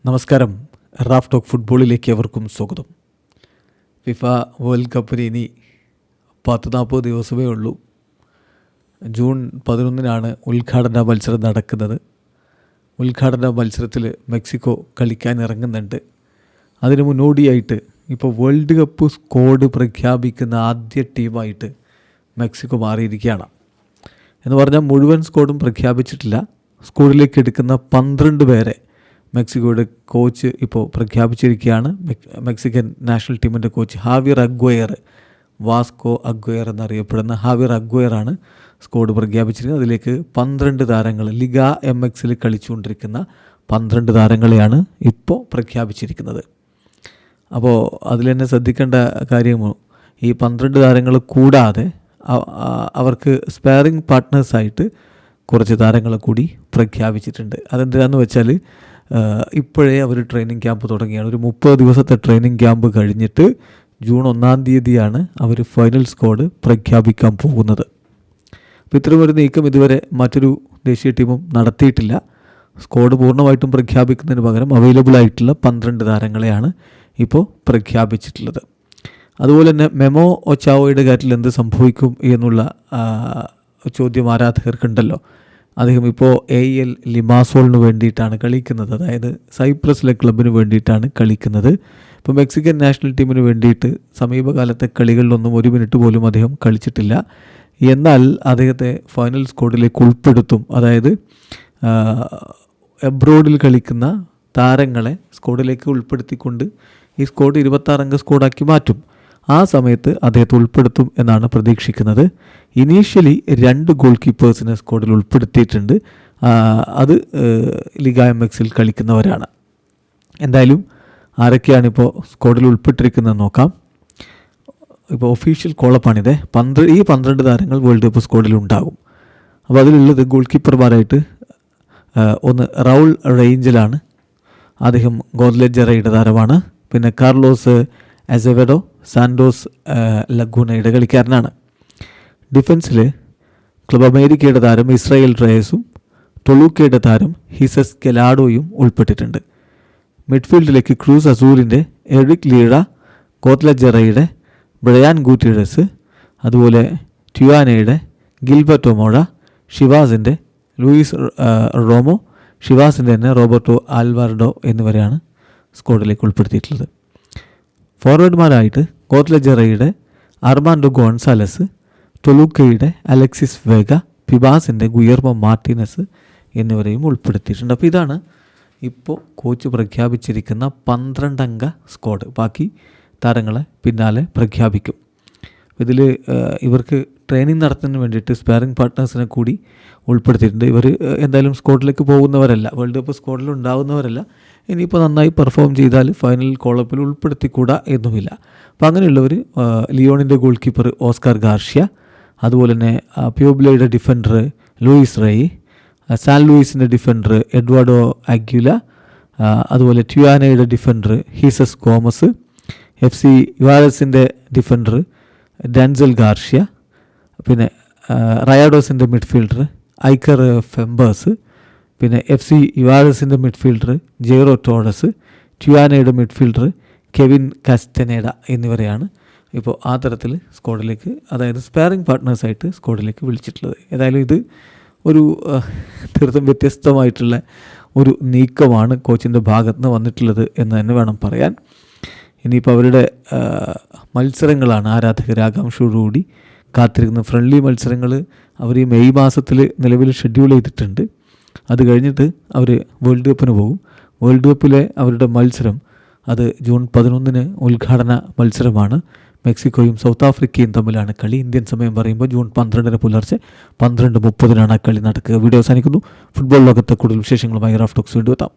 നമസ്കാരം. Raf talk ഫുട്ബോളിലേക്ക് അവർക്കും സ്വാഗതം. ഫിഫ വേൾഡ് കപ്പിന് ഇനി 40 ദിവസമേ ഉള്ളൂ. ജൂൺ 11 ഉദ്ഘാടന മത്സരം നടക്കുന്നത്. ഉദ്ഘാടന മത്സരത്തിൽ മെക്സിക്കോ കളിക്കാൻ ഇറങ്ങുന്നുണ്ട്. അതിന് മുന്നോടിയായിട്ട് ഇപ്പോൾ വേൾഡ് കപ്പ് സ്ക്വാഡ് പ്രഖ്യാപിക്കുന്ന ആദ്യ ടീമായിട്ട് മെക്സിക്കോ മാറിയിരിക്കുകയാണ്. എന്ന് പറഞ്ഞാൽ മുഴുവൻ സ്ക്വാഡും പ്രഖ്യാപിച്ചിട്ടില്ല. സ്ക്വാഡിലേക്ക് എടുക്കുന്ന 12 പേരെ മെക്സിക്കോയുടെ കോച്ച് ഇപ്പോൾ പ്രഖ്യാപിച്ചിരിക്കുകയാണ്. മെക്സിക്കൻ നാഷണൽ ടീമിൻ്റെ കോച്ച് ഹാവിയർ അഗ്വയർ, വാസ്കോ അഗ്വയർ എന്നറിയപ്പെടുന്ന ഹാവിയർ അഗ്വയറാണ് സ്ക്വാഡ് പ്രഖ്യാപിച്ചിരിക്കുന്നത്. അതിലേക്ക് 12 താരങ്ങൾ, ലിഗ MXൽ കളിച്ചുകൊണ്ടിരിക്കുന്ന 12 താരങ്ങളെയാണ് ഇപ്പോൾ പ്രഖ്യാപിച്ചിരിക്കുന്നത്. അപ്പോൾ അതിൽ തന്നെ ശ്രദ്ധിക്കേണ്ട കാര്യമോ, ഈ 12 താരങ്ങൾ കൂടാതെ അവർക്ക് സ്പാരിങ് പാർട്ട്നേഴ്സായിട്ട് കുറച്ച് താരങ്ങളെ കൂടി പ്രഖ്യാപിച്ചിട്ടുണ്ട്. അതെന്തിനാന്ന് വെച്ചാൽ ഇപ്പോഴേ അവർ ട്രെയിനിങ് ക്യാമ്പ് തുടങ്ങിയാണ്. ഒരു 30 ദിവസത്തെ ട്രെയിനിങ് ക്യാമ്പ് കഴിഞ്ഞിട്ട് ജൂൺ 1 അവർ ഫൈനൽ സ്ക്വാഡ് പ്രഖ്യാപിക്കാൻ പോകുന്നത്. അപ്പോൾ ഇത്തരമൊരു നീക്കം ഇതുവരെ മറ്റൊരു ദേശീയ ടീമും നടത്തിയിട്ടില്ല. സ്ക്വാഡ് പൂർണ്ണമായിട്ടും പ്രഖ്യാപിക്കുന്നതിന് പകരം അവൈലബിൾ ആയിട്ടുള്ള 12 താരങ്ങളെയാണ് ഇപ്പോൾ പ്രഖ്യാപിച്ചിട്ടുള്ളത്. അതുപോലെ തന്നെ മെമോ ഒച്ചാവോയുടെ കാര്യത്തിൽ എന്ത് സംഭവിക്കും എന്നുള്ള ചോദ്യം ആരാധകർക്കുണ്ടല്ലോ. അദ്ദേഹം ഇപ്പോൾ AEL ലിമാസോളിന് വേണ്ടിയിട്ടാണ് കളിക്കുന്നത്. അതായത് സൈപ്രസിലെ ക്ലബിന് വേണ്ടിയിട്ടാണ് കളിക്കുന്നത്. ഇപ്പോൾ മെക്സിക്കൻ നാഷണൽ ടീമിന് വേണ്ടിയിട്ട് സമീപകാലത്തെ കളികളിലൊന്നും 1 മിനിറ്റ് പോലും അദ്ദേഹം കളിച്ചിട്ടില്ല. എന്നാൽ അദ്ദേഹത്തെ ഫൈനൽ സ്ക്വാഡിലേക്ക് ഉൾപ്പെടുത്തും. അതായത് എബ്രോഡിൽ കളിക്കുന്ന താരങ്ങളെ സ്ക്വാഡിലേക്ക് ഉൾപ്പെടുത്തിക്കൊണ്ട് ഈ സ്ക്വാഡ് 26 അംഗ സ്ക്വാഡാക്കി മാറ്റും. ആ സമയത്ത് അദ്ദേഹത്തെ ഉൾപ്പെടുത്തും എന്നാണ് പ്രതീക്ഷിക്കുന്നത്. ഇനീഷ്യലി 2 ഗോൾ കീപ്പേഴ്സിനെ സ്ക്വാഡിൽ ഉൾപ്പെടുത്തിയിട്ടുണ്ട്. അത് ലിഗ MXൽ കളിക്കുന്നവരാണ്. എന്തായാലും ആരൊക്കെയാണിപ്പോൾ സ്ക്വാഡിൽ ഉൾപ്പെട്ടിരിക്കുന്നത് നോക്കാം. ഇപ്പോൾ ഒഫീഷ്യൽ കോളപ്പാണിത്. ഈ 12 താരങ്ങൾ വേൾഡ് കപ്പ് സ്ക്വാഡിൽ ഉണ്ടാകും. അപ്പോൾ അതിലുള്ളത് ഗോൾ കീപ്പർമാരായിട്ട് ഒന്ന് റൗൾ റേഞ്ചലാണ്. അദ്ദേഹം ഗോദ്ലെജറയുടെ താരമാണ്. പിന്നെ കാർലോസ് അസെവെഡോ സാൻഡോസ് ലഗൂനയുടെ കളിക്കാരനാണ്. ഡിഫൻസിൽ ക്ലബ് അമേരിക്കയുടെ താരം ഇസ്രായേൽ റയേസും ടൊളൂക്കയുടെ താരം ഹിസസ് കെലാഡോയും ഉൾപ്പെട്ടിട്ടുണ്ട്. മിഡ്ഫീൽഡിലേക്ക് ക്രൂസ് അസൂറിൻ്റെ എറിക് ലീറ, ഗോത്ലജറയുടെ ബ്രയാൻ ഗൂറ്റിഡസ്, അതുപോലെ ട്യുവാനയുടെ ഗിൽബർട്ടോ മോഴ, ഷിവാസിൻ്റെ ലൂയിസ് റോമോ, ഷിവാസിൻ്റെ തന്നെ റോബർട്ടോ ആൽവാർഡോ എന്നിവരെയാണ് സ്ക്വാഡിലേക്ക് ഉൾപ്പെടുത്തിയിട്ടുള്ളത്. ഫോർവേഡ്മാരായിട്ട് ഗോത്ലജറയുടെ അർമാൻഡോ ഗോൺസാലസ്, ടൊലൂക്കയുടെ അലക്സിസ് വേഗ, പിബാസിൻ്റെ ഗുയർമോ മാർട്ടിനസ് എന്നിവരെയും ഉൾപ്പെടുത്തിയിട്ടുണ്ട്. അപ്പോൾ ഇതാണ് ഇപ്പോൾ കോച്ച് പ്രഖ്യാപിച്ചിരിക്കുന്ന 12 അംഗ സ്ക്വാഡ്. ബാക്കി താരങ്ങളെ പിന്നാലെ പ്രഖ്യാപിക്കും. ഇതിൽ ഇവർക്ക് ട്രെയിനിങ് നടത്തുന്നതിന് വേണ്ടിയിട്ട് സ്പാരിങ് പാർട്ട്നേഴ്സിനെ കൂടി ഉൾപ്പെടുത്തിയിട്ടുണ്ട്. ഇവർ എന്തായാലും സ്ക്വാഡിലേക്ക് പോകുന്നവരല്ല, വേൾഡ് കപ്പ് സ്ക്വാഡിൽ ഉണ്ടാകുന്നവരല്ല. ഇനിയിപ്പോൾ നന്നായി പെർഫോം ചെയ്താൽ ഫൈനൽ കോളപ്പിൽ ഉൾപ്പെടുത്തിക്കൂടാ എന്നുമില്ല. അപ്പോൾ അങ്ങനെയുള്ളവർ ലിയോണിൻ്റെ ഗോൾ കീപ്പർ ഓസ്കാർ ഗാർഷ്യ, അതുപോലെ തന്നെ പ്യൂബ്ലയുടെ ഡിഫൻഡർ ലൂയിസ് റേയ്, സാൻ ലൂയിസിൻ്റെ ഡിഫൻഡർ എഡ്വാർഡോ അഗ്യുല, അതുപോലെ ട്യുവാനയുടെ ഡിഫൻഡർ ഹീസസ് ഗോമസ്, FC യുവാരസിൻ്റെ ഡിഫൻഡർ ഡാൻസൽ ഗാർഷ്യ, പിന്നെ റയാഡോസിൻ്റെ മിഡ്ഫീൽഡർ ഐക്കർ ഫെംബേഴ്സ്, പിന്നെ FC യുവാരസിൻ്റെ മിഡ്ഫീൽഡർ ജെയ്റോ ടോഡസ്, ട്യുവാനയുടെ മിഡ്ഫീൽഡർ കെവിൻ കാസ്റ്റനേഡ എന്നിവരെയാണ് ഇപ്പോൾ ആ തരത്തിൽ സ്ക്വാഡിലേക്ക്, അതായത് സ്പാരിങ് പാർട്ട്നേഴ്സായിട്ട് സ്ക്വാഡിലേക്ക് വിളിച്ചിട്ടുള്ളത്. ഏതായാലും ഇത് ഒരു തീർത്തും വ്യത്യസ്തമായിട്ടുള്ള ഒരു നീക്കമാണ് കോച്ചിൻ്റെ ഭാഗത്ത് നിന്ന് വന്നിട്ടുള്ളത് എന്ന് തന്നെ വേണം പറയാൻ. ഇനിയിപ്പോൾ അവരുടെ മത്സരങ്ങളാണ് ആരാധകർ ആകാംക്ഷയോടുകൂടി കാത്തിരിക്കുന്ന. ഫ്രണ്ട്ലി മത്സരങ്ങൾ അവർ ഈ മെയ് മാസത്തിൽ നിലവിൽ ഷെഡ്യൂൾ ചെയ്തിട്ടുണ്ട്. അത് കഴിഞ്ഞിട്ട് അവർ വേൾഡ് കപ്പിന് പോകും. വേൾഡ് കപ്പിലെ അവരുടെ മത്സരം അത് ജൂൺ 11 ഉദ്ഘാടന മത്സരമാണ്. മെക്സിക്കോയും സൗത്ത് ആഫ്രിക്കയും തമ്മിലാണ് കളി. ഇന്ത്യൻ സമയം പറയുമ്പോൾ ജൂൺ 12 പുലർച്ചെ 12:30 കളി നടക്കുക. വീഡിയോ അവസാനിക്കുന്നു. ഫുട്ബോൾ ലോകത്തെ കൂടുതൽ വിശേഷങ്ങളുമായി റാഫ് ടോക്സ് വീണ്ടും എത്താം.